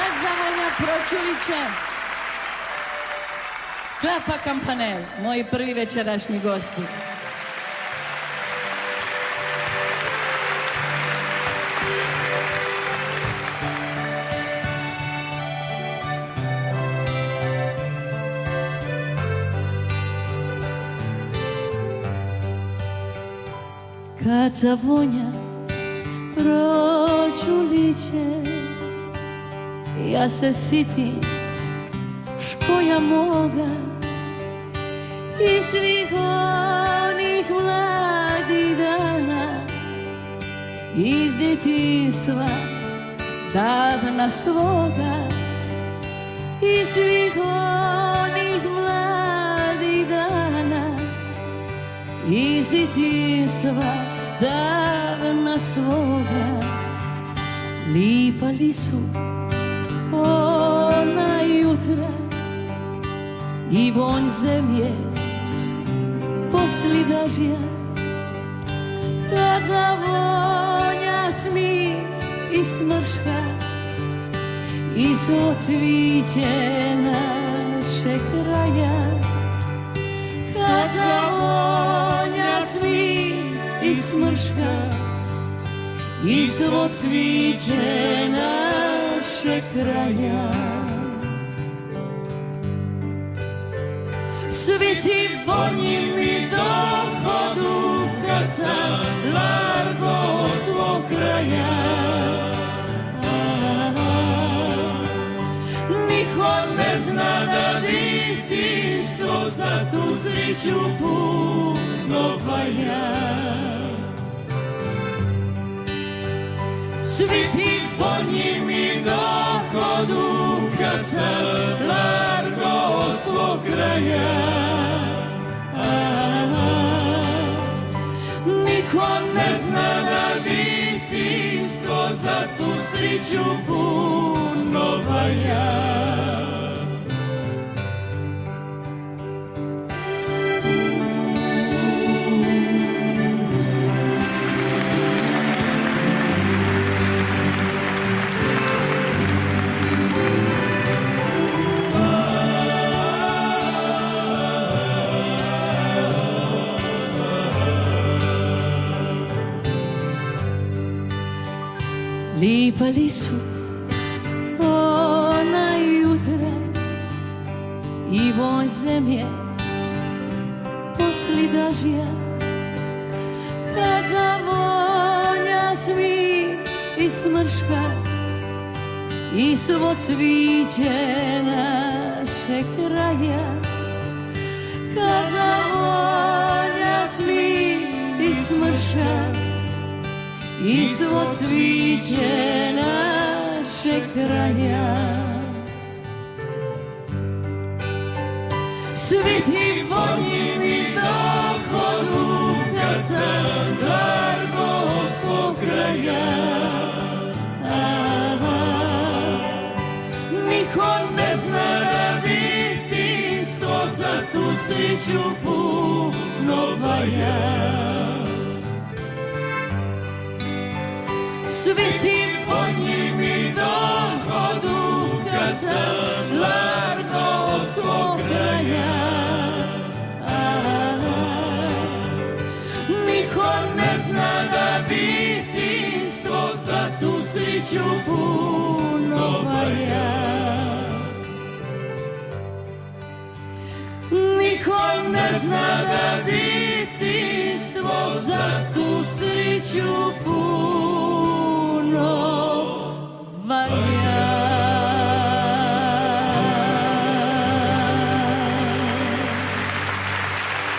Duet Zavolja Pročulićem. Klapa Kampanel, moji prvi večerašnji gosti. Kad zavonja Pročuliće, ja se sitim škoja moga i svih onih mladih dana iz djetinjstva davna svoga, i svih onih mladih dana iz djetinjstva davna svoga. Lipali su ona jutra i vonj zemlje posli dažja, kad zavonja cmi i smrška i cviće naše kraja. Kad zavonja cmi i smrška i cviće naše kraja. Svi ti vonji mi dohodu kad sam largo svog kraja. Niko ne zna da djetinjstvo za tu sreću puno valja. Svi ti vonji mi dohodu kad sam largo svog kraja. Niko ne zna da djetinjstvo za tu sreću puno valja. Lipali su ona jutra i vonj zemlje posli dažja, kad zavonja cmi i smrška i svo cviće naše kraja. Kad zavonja cmi i smrška i svo cviće naše kraja. Svi ti vonji mi dohodu kad sam largo svog kraja. Niko ne zna da djetinjstvo za tu sreću puno valja. Svi ti vonji mi dohodu kad sam largo svog kraja. Niko ne zna da djetinjstvo za tu sreću puno valja. Niko ne zna da djetinjstvo za tu sreću puno valja.